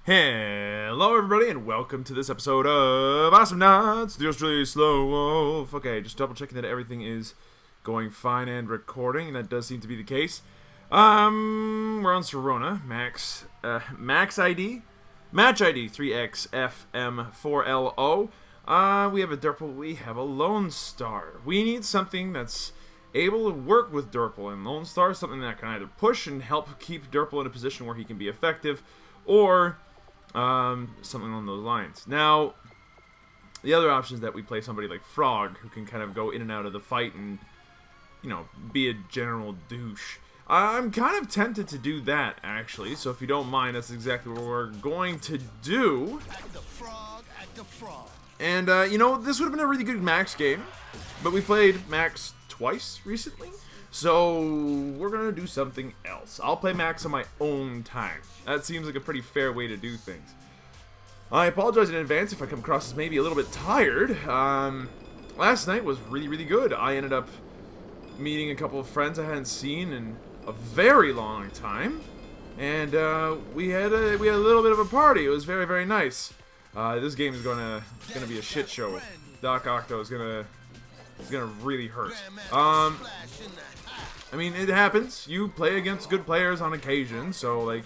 Hello everybody and welcome to this episode of Awesomenauts, the Australian SlowWolf. Okay, just double checking that everything is going fine and recording, and that does seem to be the case. We're on Serona, Max ID, Match ID 3XFM4LO. We have a Durple, we have a Lone Star. We need something that's able to work with Durple, and Lone Star is something that can either push and help keep Durple in a position where he can be effective, or something along those lines. Now, the other option is that we play somebody like Frog, who can kind of go in and out of the fight and, you know, be a general douche. I'm kind of tempted to do that, actually, so if you don't mind, that's exactly what we're going to do. And, you know, this would have been a really good Max game, but we played Max twice recently, so we're gonna do something else. I'll play Max on my own time. That seems like a pretty fair way to do things. I apologize in advance if I come across as maybe a little bit tired. Last night was really good. I ended up meeting a couple of friends I hadn't seen in a very long time, and we had a little bit of a party. It was very nice. This game is gonna be a shit show. Doc Octo is gonna really hurt. I mean, it happens. You play against good players on occasion, so, like,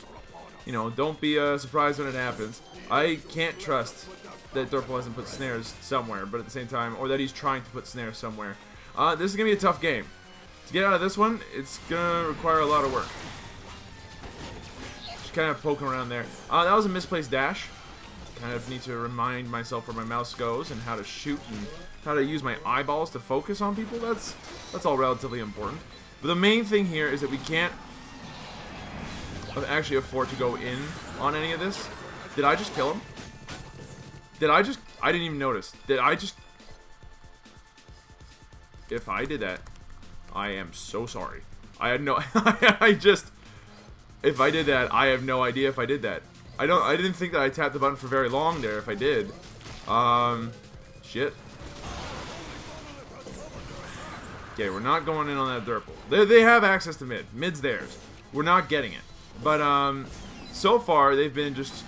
you know, don't be surprised when it happens. I can't trust that Durple hasn't put snares somewhere, but at the same time, or that he's trying to put snares somewhere. This is going to be a tough game. To get out of this one, it's going to require a lot of work. Just kind of poking around there. That was a misplaced dash. Kind of need to remind myself where my mouse goes and how to shoot and how to use my eyeballs to focus on people. That's all relatively important. But the main thing here is that we can't actually afford to go in on any of this. Did I just kill him? I didn't even notice. If I did that, I am so sorry. I had no, if I did that, I have no idea if I did that. I didn't think that I tapped the button for very long there if I did. Shit. Okay, we're not going in on that Durple. They have access to mid. Mid's theirs. We're not getting it. But, so far, they've been just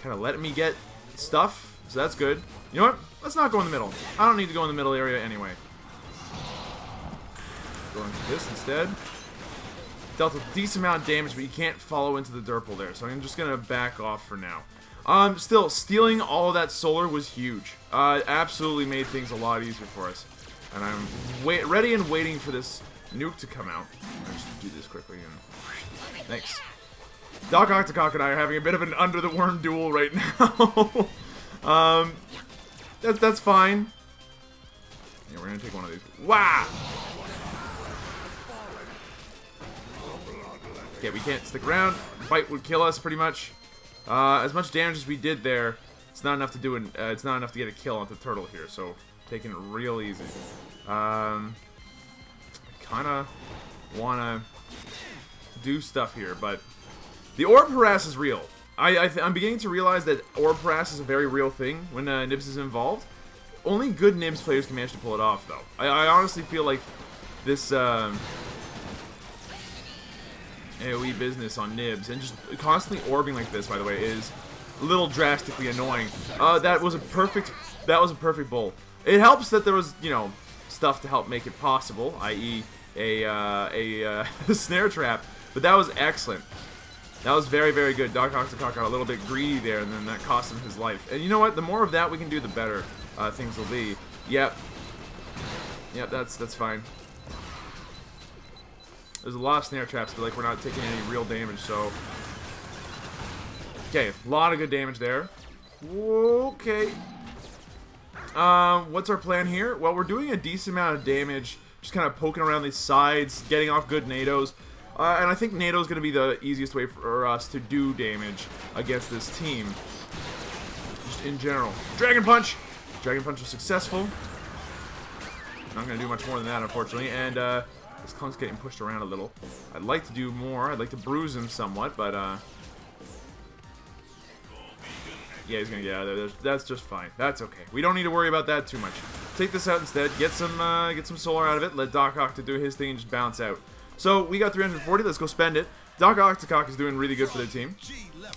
kind of letting me get stuff, so that's good. You know what? Let's not go in the middle. I don't need to go in the middle area anyway. Going to this instead. Dealt a decent amount of damage, but you can't follow into the Durple there, so I'm just going to back off for now. Still, stealing all of that solar was huge. Absolutely made things a lot easier for us. And I'm ready and waiting for this nuke to come out. I'll just do this quickly and... Thanks. Doc Octocock and I are having a bit of an under-the-worm duel right now. That's fine. Yeah, we're gonna take one of these. Wow! Okay, we can't stick around. Bite would kill us pretty much. As much damage as we did there, it's not enough to do it's not enough to get a kill on the turtle here, so taking it real easy. I kinda wanna do stuff here, but the orb harass is real. I'm beginning to realize that orb harass is a very real thing when Nibs is involved. Only good Nibs players can manage to pull it off, though. I honestly feel like this AoE business on Nibs, and just constantly orbing like this, by the way, is a little drastically annoying. That was a perfect bull. It helps that there was, you know, stuff to help make it possible, i.e. a snare trap, but that was excellent. That was very good. Doc Octocock got a little bit greedy there, and then that cost him his life. And you know what? The more of that we can do, the better things will be. Yep, that's fine. There's a lot of snare traps, but like we're not taking any real damage, so... Okay, a lot of good damage there. Okay. What's our plan here? Well, we're doing a decent amount of damage, just kind of poking around these sides, getting off good nados. And I think NATO is going to be the easiest way for us to do damage against this team. Just in general. Dragon Punch! Dragon Punch was successful. Not going to do much more than that, unfortunately. And this Clunk's getting pushed around a little. I'd like to do more. I'd like to bruise him somewhat, but yeah, he's going to get out of there. That's just fine. That's okay. We don't need to worry about that too much. Take this out instead. Get some solar out of it. Let Doc Octo do his thing and just bounce out. So we got 340. Let's go spend it. Doc Octocock is doing really good for their team.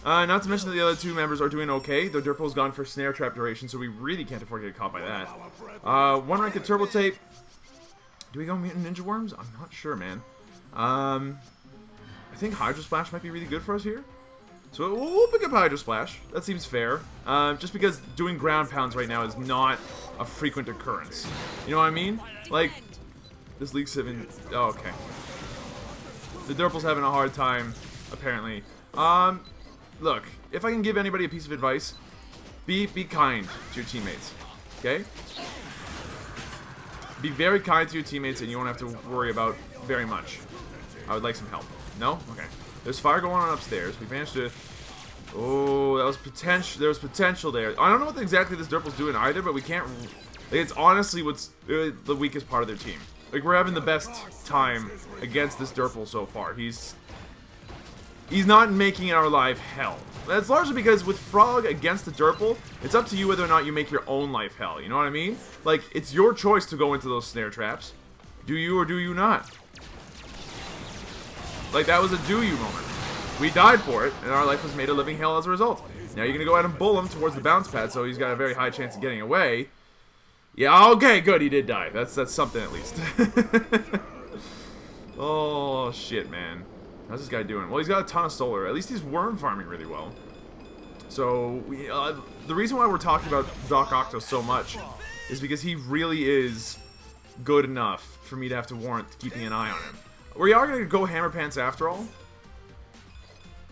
Not to mention that the other two members are doing okay. Their Durple's gone for snare trap duration, so we really can't afford to get caught by that. One rank of Turbo Tape. Do we go Mutant Ninja Worms? I'm not sure, man. I think Hydro Splash might be really good for us here. So we'll pick up Hydro Splash. That seems fair. Just because doing ground pounds right now is not a frequent occurrence. You know what I mean? Like, this League 7... Oh, okay. The Durple's having a hard time, apparently. Look, if I can give anybody a piece of advice, be kind to your teammates, okay? Be very kind to your teammates and you won't have to worry about very much. I would like some help. No? Okay. There's fire going on upstairs. We managed to... Oh, that was potential. There was potential there. I don't know what exactly this Durple's doing either, but we can't... Like, it's honestly what's the weakest part of their team. Like, we're having the best time against this Durple so far. He's not making our life hell. That's largely because with Frog against the Durple, it's up to you whether or not you make your own life hell. You know what I mean? Like, it's your choice to go into those snare traps. Do you or do you not? Like, that was a do you moment. We died for it, and our life was made a living hell as a result. Now you're going to go ahead and bull him towards the bounce pad, so he's got a very high chance of getting away. Yeah, okay, good, he did die. That's something at least. Oh, shit, man. How's this guy doing? Well, he's got a ton of solar. At least he's worm farming really well. So, the reason why we're talking about Doc Octo so much is because he really is good enough for me to have to warrant keeping an eye on him. We are going to go Hammer Pants after all.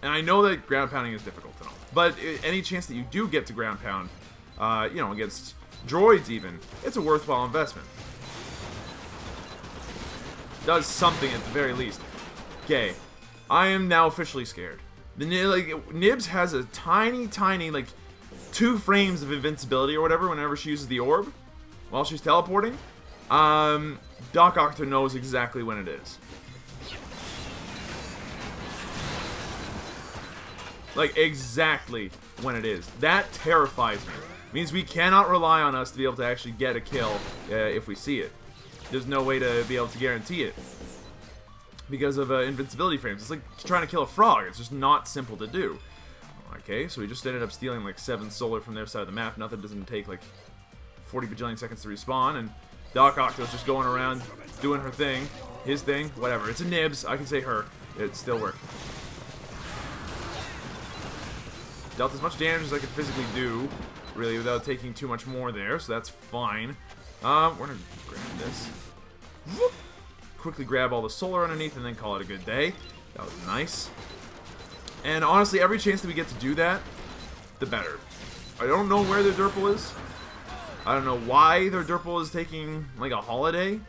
And I know that ground pounding is difficult to know. But any chance that you do get to ground pound, you know, against droids even, it's a worthwhile investment. Does something at the very least. Okay. I am now officially scared. Nibs has a tiny, like, 2 frames of invincibility or whatever whenever she uses the orb while she's teleporting. Doc Octo knows exactly when it is. Like, exactly when it is. That terrifies me. Means we cannot rely on us to be able to actually get a kill if we see it. There's no way to be able to guarantee it. Because of invincibility frames. It's like trying to kill a frog. It's just not simple to do. Okay, so we just ended up stealing like 7 solar from their side of the map. Nothing doesn't take like 40 bajillion seconds to respawn. And Doc Octo's just going around doing her thing. His thing. Whatever. It's a Nibs. I can say her. It still worked. Dealt as much damage as I could physically do, really, without taking too much more there, so that's fine. We're gonna grab this. Whoop. Quickly grab all the solar underneath and then call it a good day. That was nice. And honestly, every chance that we get to do that, the better. I don't know where their Durple is. I don't know why their Durple is taking, like, a holiday.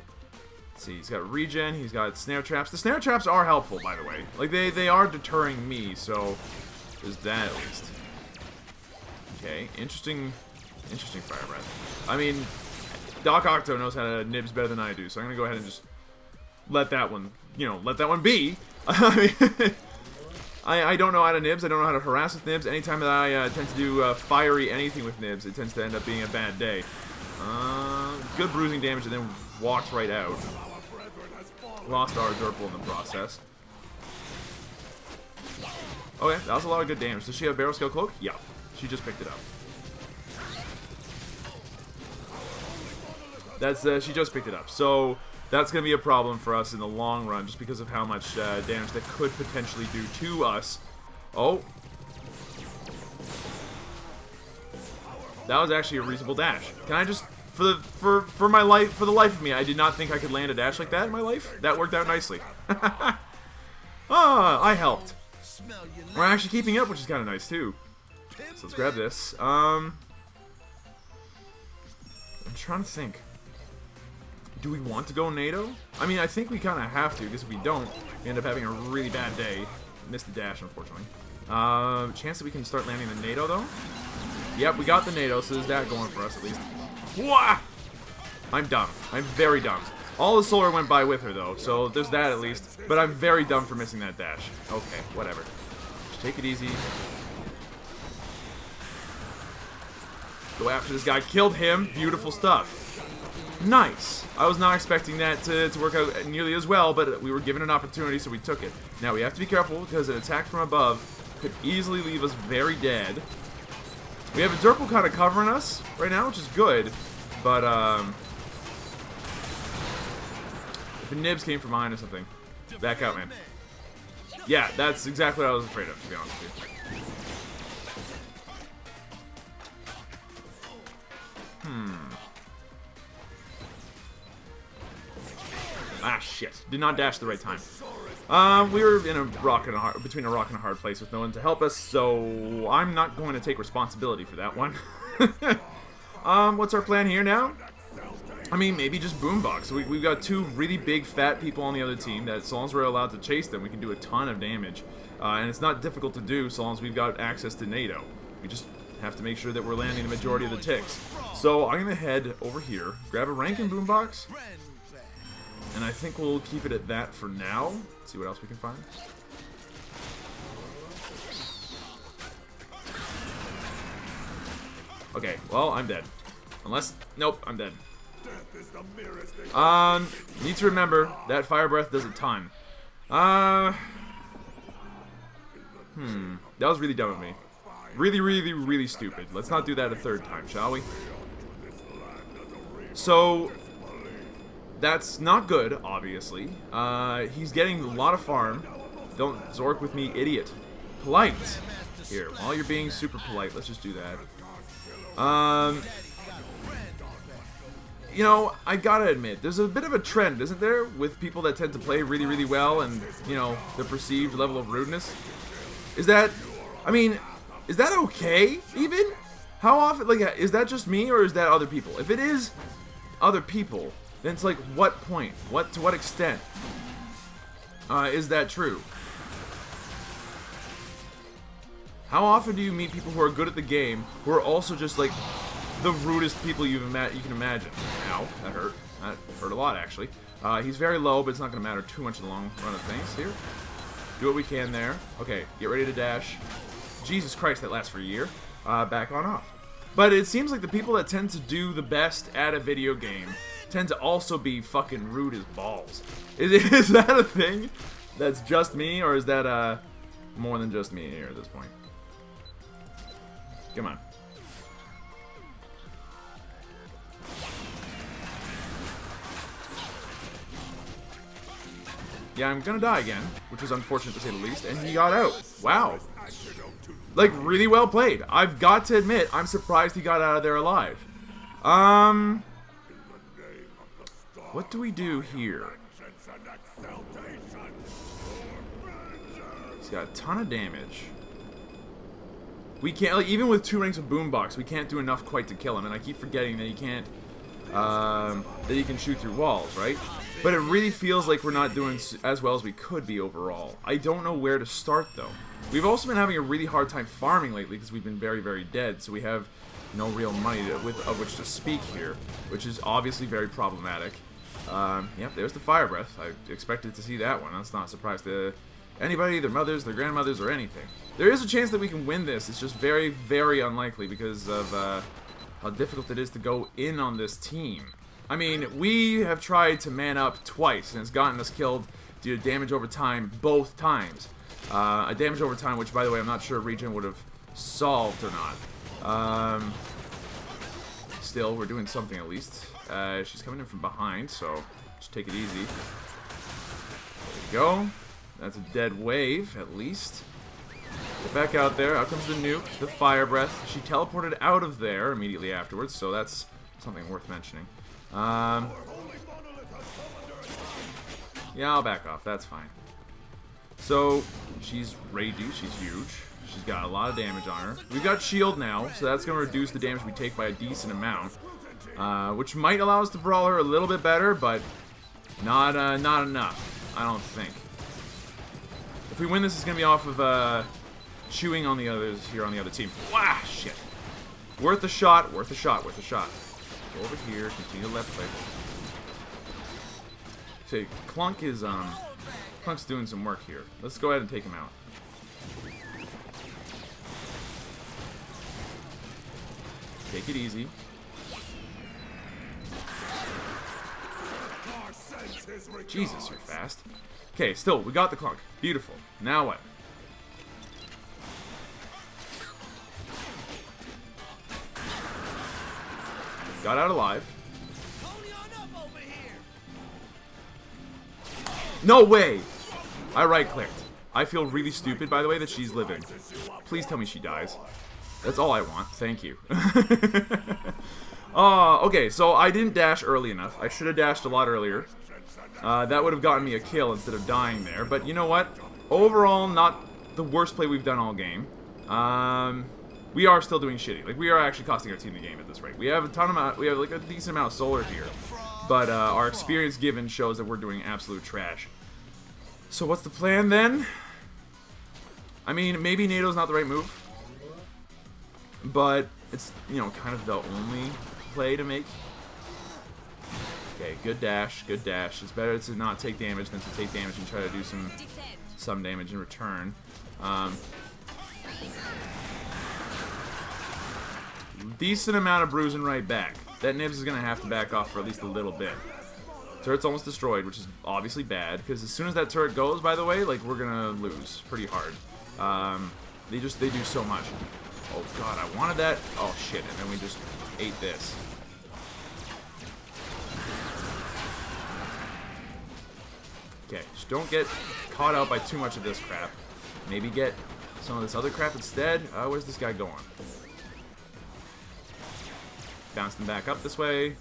Let's see, he's got regen, he's got snare traps. The snare traps are helpful, by the way. Like, they are deterring me, so there's that at least. Okay, interesting fire breath. I mean, Doc Octo knows how to Nibs better than I do, so I'm gonna go ahead and just let that one, you know, let that one be. I mean, I don't know how to Nibs. I don't know how to harass with Nibs. Anytime that I tend to do fiery anything with Nibs, it tends to end up being a bad day. Good bruising damage and then walks right out. Lost our Durple in the process. Okay, that was a lot of good damage. Does she have Barrel Scale Cloak? Yeah. She just picked it up. That's she just picked it up. So that's going to be a problem for us in the long run just because of how much damage that could potentially do to us. Oh. That was actually a reasonable dash. Can I just for the life of me, I did not think I could land a dash like that in my life. That worked out nicely. I helped. We're actually keeping up, which is kind of nice too. So let's grab this. I'm trying to think. Do we want to go NATO? I mean, I think we kind of have to, because if we don't, we end up having a really bad day. Missed the dash, unfortunately. Chance that we can start landing the NATO, though? Yep, we got the NATO, so there's that going for us, at least. Wah! I'm dumb. I'm very dumb. All the solar went by with her, though, so there's that at least. But I'm very dumb for missing that dash. Okay, whatever. Just take it easy. Go after this guy. Killed him. Beautiful stuff. Nice. I was not expecting that to work out nearly as well, but we were given an opportunity, so we took it. Now, we have to be careful, because an attack from above could easily leave us very dead. We have a Durple kind of covering us right now, which is good, but, if a Nibs came from behind or something, back out, man. Yeah, that's exactly what I was afraid of, to be honest with you. Ah, shit. Did not dash at the right time. We were in between a rock and a hard place with no one to help us, so I'm not going to take responsibility for that one. What's our plan here now? I mean, maybe just Boombox. We've got two really big, fat people on the other team that, so long as we're allowed to chase them, we can do a ton of damage. And it's not difficult to do so long as we've got access to NATO. We just have to make sure that we're landing the majority of the ticks. So I'm going to head over here, grab a rank in Boombox, and I think we'll keep it at that for now. See what else we can find. Okay, well, I'm dead. Unless, nope, I'm dead. Need to remember, that Fire Breath does a ton. That was really dumb of me. Really, really, really stupid. Let's not do that a third time, shall we? So, that's not good, obviously. He's getting a lot of farm. Don't Zork with me, idiot. Polite. Here, while you're being super polite, let's just do that. You know, I gotta admit, there's a bit of a trend, isn't there, with people that tend to play really, really well and, you know, the perceived level of rudeness? Is that, I mean, is that okay, even? How often, like, is that just me or is that other people? If it is other people, then it's like, what point? To what extent is that true? How often do you meet people who are good at the game who are also just like the rudest people you can imagine? Ow, that hurt. That hurt a lot, actually. He's very low, but it's not going to matter too much in the long run of things. Here, do what we can there. Okay, get ready to dash. Jesus Christ, that lasts for a year. Back on off. But it seems like the people that tend to do the best at a video game tend to also be fucking rude as balls. Is that a thing? That's just me, or is that more than just me here at this point? Come on. Yeah, I'm gonna die again, which was unfortunate to say the least, and he got out. Wow. Like, really well played. I've got to admit, I'm surprised he got out of there alive. What do we do here? He's got a ton of damage. We can't, like, even with 2 ranks of Boombox, we can't do enough quite to kill him, and I keep forgetting that he can't, that he can shoot through walls, right? But it really feels like we're not doing as well as we could be overall. I don't know where to start, though. We've also been having a really hard time farming lately because we've been very, very dead, so we have no real money of which to speak here, which is obviously very problematic. Yep, there's the Fire Breath. I expected to see that one. That's not a surprise to anybody, their mothers, their grandmothers, or anything. There is a chance that we can win this. It's just very, very unlikely because of how difficult it is to go in on this team. I mean, we have tried to man up twice, and it's gotten us killed due to damage over time both times. A damage over time, which, by the way, I'm not sure Regen would have solved or not. Still, we're doing something at least. She's coming in from behind, so just take it easy. There we go. That's a dead wave, at least. Get back out there. Out comes the nuke, the Fire Breath. She teleported out of there immediately afterwards, so that's something worth mentioning. Yeah, I'll back off. That's fine. So, she's ragey. She's huge. She's got a lot of damage on her. We've got shield now, so that's going to reduce the damage we take by a decent amount. Which might allow us to brawl her a little bit better, but not enough, I don't think. If we win this, it's going to be off of chewing on the others here on the other team. Wow, shit. Worth a shot, worth a shot, worth a shot. Go over here, continue to left click. Okay, Clunk is, Clunk's doing some work here. Let's go ahead and take him out. Take it easy. Jesus, you're fast. Okay, still, we got the clunk. Beautiful. Now what? Got out alive. No way! I right-clicked. I feel really stupid, by the way, that she's living. Please tell me she dies. That's all I want. Thank you. Okay, so I didn't dash early enough. I should have dashed a lot earlier. That would have gotten me a kill instead of dying there. But you know what? Overall, not the worst play we've done all game. We are still doing shitty. Like, we are actually costing our team the game at this rate. We have we have like a decent amount of solar here. But our experience given shows that we're doing absolute trash. So what's the plan then? I mean, maybe NATO's not the right move. But it's, you know, kind of the only play to make. Okay, good dash, good dash. It's better to not take damage than to take damage and try to do some damage in return. Decent amount of bruising right back. That Nibs is going to have to back off for at least a little bit. Turret's almost destroyed, which is obviously bad, because as soon as that turret goes, by the way, like, we're going to lose pretty hard. They do so much. Oh god, I wanted that. Oh shit, and then we just ate this. Okay, just don't get caught out by too much of this crap. Maybe get some of this other crap instead. Where's this guy going? Bounce them back up this way.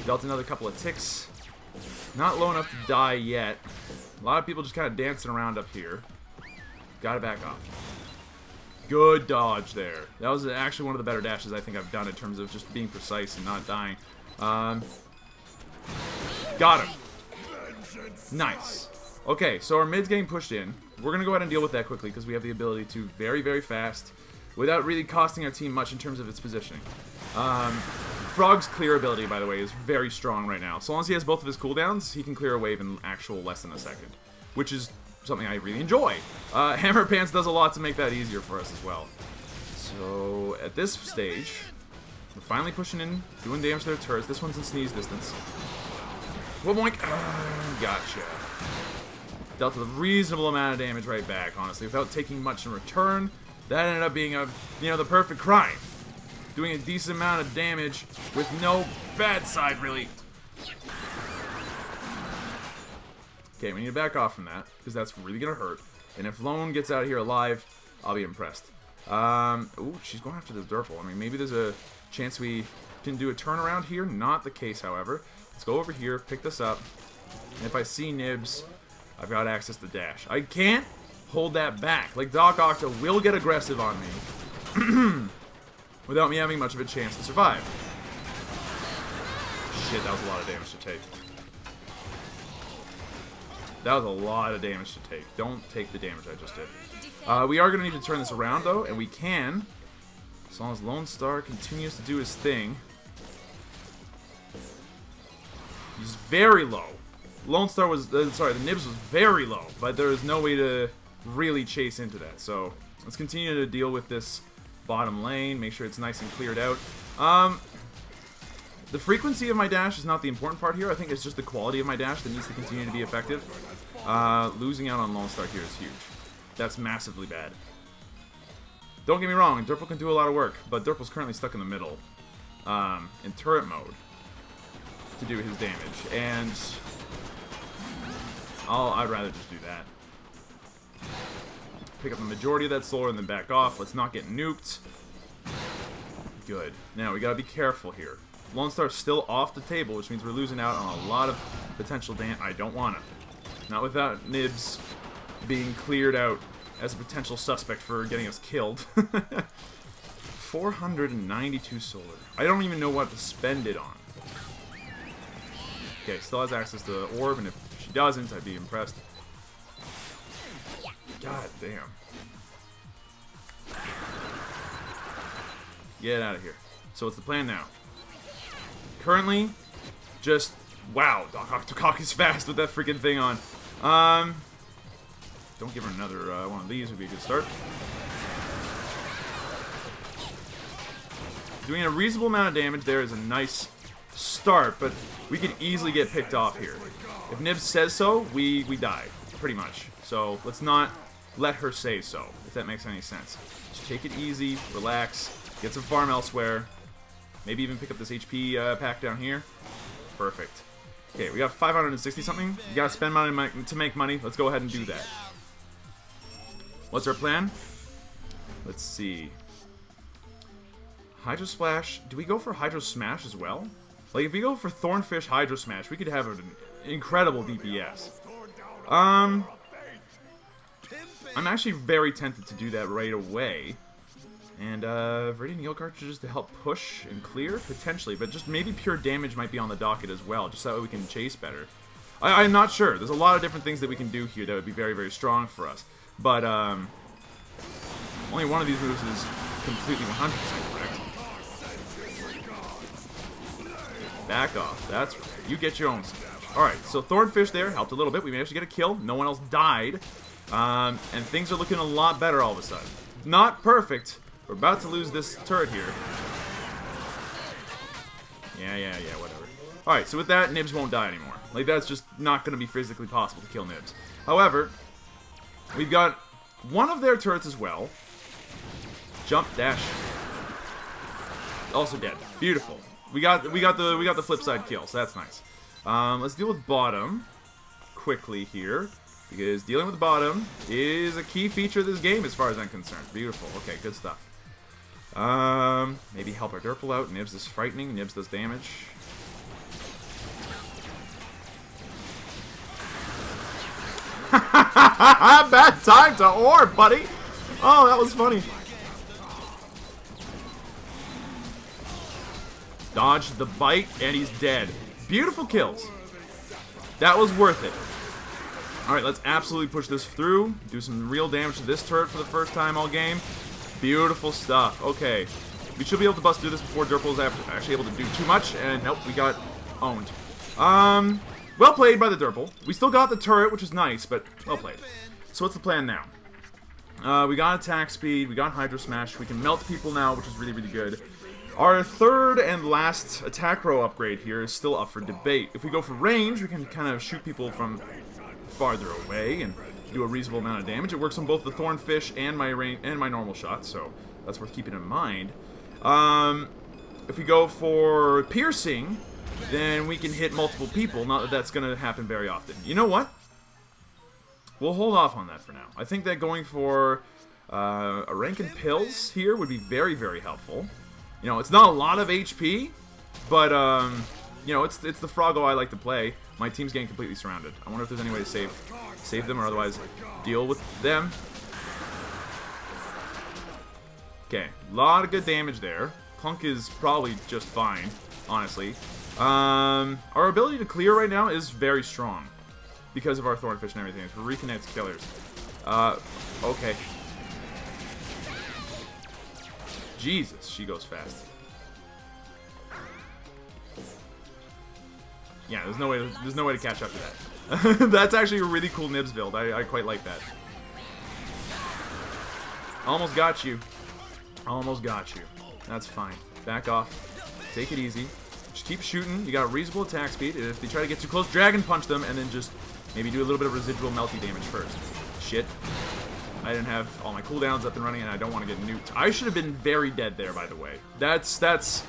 Dealt another couple of ticks. Not low enough to die yet. A lot of people just kind of dancing around up here. Gotta back off. Good dodge there. That was actually one of the better dashes I think I've done in terms of just being precise and not dying. Got him. Nice. Okay, so our mid's getting pushed in. We're going to go ahead and deal with that quickly because we have the ability to very, very fast without really costing our team much in terms of its positioning. Frog's clear ability, by the way, is very strong right now. So long as he has both of his cooldowns, he can clear a wave in actual less than a second, which is something I really enjoy. Hammer Pants does a lot to make that easier for us as well. So at this stage, we're finally pushing in, doing damage to their turrets. This one's in sneeze distance. One boink. Gotcha. Dealt a reasonable amount of damage right back, honestly, without taking much in return. That ended up being the perfect crime. Doing a decent amount of damage with no bad side, really. Okay, we need to back off from that, because that's really going to hurt. And if Lone gets out of here alive, I'll be impressed. Ooh, she's going after this Durple. I mean, maybe there's a chance we can do a turnaround here. Not the case, however. Let's go over here, pick this up. And if I see Nibs, I've got access to dash. I can't hold that back. Like, Doc Octa will get aggressive on me without me having much of a chance to survive. Shit, that was a lot of damage to take. That was a lot of damage to take. Don't take the damage I just did. We are going to need to turn this around, though, and we can. As long as Lone Star continues to do his thing. He's very low. Lone Star was, sorry, the Nibs was very low, but there is no way to really chase into that. So let's continue to deal with this bottom lane, make sure it's nice and cleared out. The frequency of my dash is not the important part here. I think it's just the quality of my dash that needs to continue to be effective. Losing out on Lone Star here is huge. That's massively bad. Don't get me wrong, Durple can do a lot of work, but Durple's currently stuck in the middle in turret mode to do his damage, and I'd rather just do that. Pick up the majority of that solar and then back off. Let's not get nuked. Good. Now, we gotta be careful here. Lone Star's still off the table, which means we're losing out on a lot of potential damage. I don't want to. Not without Nibs being cleared out as a potential suspect for getting us killed. 492 solar. I don't even know what to spend it on. Okay, still has access to the orb, and if she doesn't, I'd be impressed. God damn. Get out of here. So what's the plan now? Currently, just, wow, Doc Octacock is fast with that freaking thing on. Don't give her another one of these would be a good start. Doing a reasonable amount of damage there is a nice start, but we could easily get picked off here. If Nibs says so, we die, pretty much. So let's not let her say so, if that makes any sense. Just take it easy, relax, get some farm elsewhere. Maybe even pick up this HP pack down here. Perfect. Okay, we got 560 something. You gotta spend money to make money. Let's go ahead and do that. What's our plan? Let's see. Hydro Splash. Do we go for Hydro Smash as well? Like, if we go for Thornfish Hydro Smash, we could have an incredible DPS. I'm actually very tempted to do that right away. And, Viridian Heal cartridges to help push and clear? Potentially, but just maybe pure damage might be on the docket as well, just so that way we can chase better. I'm not sure. There's a lot of different things that we can do here that would be very, very strong for us. But, only one of these moves is completely 100% correct. Back off. That's right. You get your own smash. Alright, so Thornfish there helped a little bit. We managed to get a kill. No one else died. And things are looking a lot better all of a sudden. Not perfect. We're about to lose this turret here. Yeah, whatever. Alright, so with that, Nibs won't die anymore. Like, that's just not going to be physically possible to kill Nibs. However, we've got one of their turrets as well. Jump, dash. Also dead. Beautiful. We got the flip side kill, so that's nice. Let's deal with bottom quickly here, because dealing with bottom is a key feature of this game as far as I'm concerned. Beautiful. Okay, good stuff. Maybe help our Durple out. Nibs is frightening. Nibs does damage. Bad time to orb, buddy. Oh, that was funny. Dodge the bite, and he's dead. Beautiful kills. That was worth it. Alright, let's absolutely push this through. Do some real damage to this turret for the first time all game. Beautiful stuff. Okay. We should be able to bust through this before Durple is actually able to do too much. And nope, we got owned. Well played by the Durple. We still got the turret, which is nice, but well played. So what's the plan now? We got attack speed. We got Hydro Smash. We can melt people now, which is really, really good. Our third and last attack row upgrade here is still up for debate. If we go for range, we can kind of shoot people from farther away and do a reasonable amount of damage. It works on both the Thornfish and my normal shots, so that's worth keeping in mind. If we go for piercing, then we can hit multiple people. Not that that's going to happen very often. You know what? We'll hold off on that for now. I think that going for a rank in pills here would be very, very helpful. You know, it's not a lot of HP, but, you know, it's the Froggo I like to play. My team's getting completely surrounded. I wonder if there's any way to save them or otherwise deal with them. Okay, a lot of good damage there. Clunk is probably just fine, honestly. Our ability to clear right now is very strong because of our Thornfish and everything. It's reconnect killers. Okay. Jesus, she goes fast. Yeah, there's no way to catch up to that. That's actually a really cool Nibs build. I quite like that. Almost got you. Almost got you. That's fine. Back off. Take it easy. Just keep shooting. You got reasonable attack speed. If they try to get too close, Dragon Punch them, and then just maybe do a little bit of residual melty damage first. Shit. I didn't have all my cooldowns up and running, and I don't want to get nuked. I should have been very dead there, by the way. That's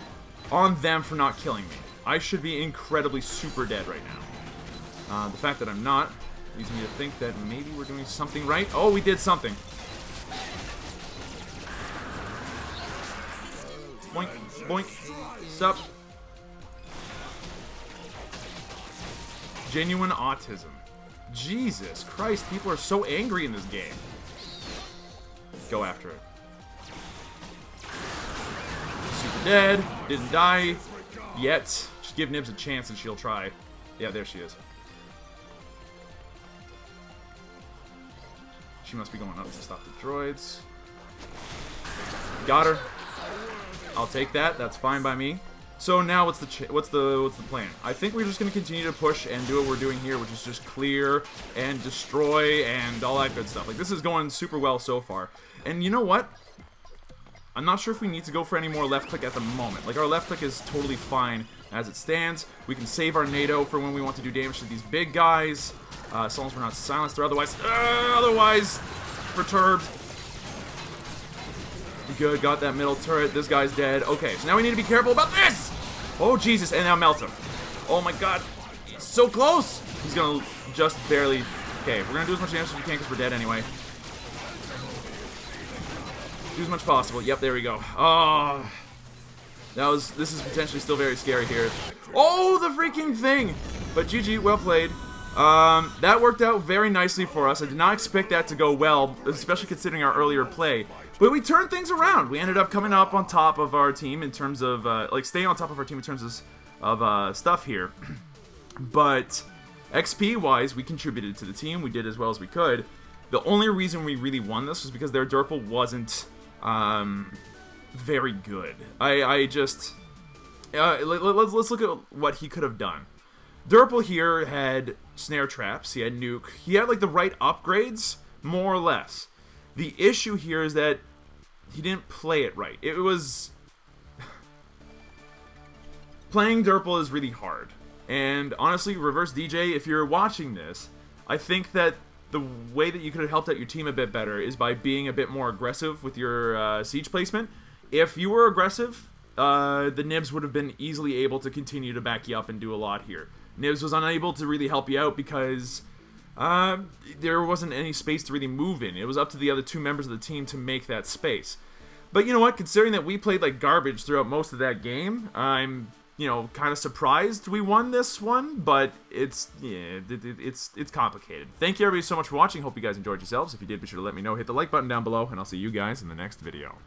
on them for not killing me. I should be incredibly super dead right now. The fact that I'm not leads me to think that maybe we're doing something right. Oh, we did something. Boink, boink, sup. Genuine autism. Jesus Christ, people are so angry in this game. Go after it. Super dead. Didn't die yet. Just give Nibs a chance and she'll try. Yeah, there she is. She must be going up to stop the droids. Got her. I'll take that. That's fine by me. So now what's the plan? I think we're just going to continue to push and do what we're doing here, which is just clear and destroy and all that good stuff. Like, this is going super well so far. And you know what? I'm not sure if we need to go for any more left click at the moment. Like, our left click is totally fine as it stands. We can save our NATO for when we want to do damage to these big guys. As long as we're not silenced or otherwise perturbed. Good, got that middle turret. This guy's dead. Okay, so now we need to be careful about this! Oh, Jesus, and now melt him. Oh my god, he's so close! He's gonna just barely... Okay, we're gonna do as much damage as we can because we're dead anyway. Do as much possible. Yep, there we go. Oh, this is potentially still very scary here. Oh, the freaking thing! But GG, well played. That worked out very nicely for us. I did not expect that to go well, especially considering our earlier play. But we turned things around. We ended up coming up on top of our team in terms of, like, staying on top of our team in terms of stuff here. But XP-wise, we contributed to the team. We did as well as we could. The only reason we really won this was because their Durple wasn't very good. Let's look at what he could have done. Durple here had snare traps, he had nuke, he had like the right upgrades, more or less. The issue here is that he didn't play it right. It was... Playing Durple is really hard. And honestly, Reverse DJ, if you're watching this, I think that the way that you could have helped out your team a bit better is by being a bit more aggressive with your siege placement. If you were aggressive, the Nibs would have been easily able to continue to back you up and do a lot here. Nibs was unable to really help you out because there wasn't any space to really move in. It was up to the other two members of the team to make that space. But you know what? Considering that we played like garbage throughout most of that game, I'm, you know, kind of surprised we won this one. But it's complicated. Thank you everybody so much for watching. Hope you guys enjoyed yourselves. If you did, be sure to let me know. Hit the like button down below, and I'll see you guys in the next video.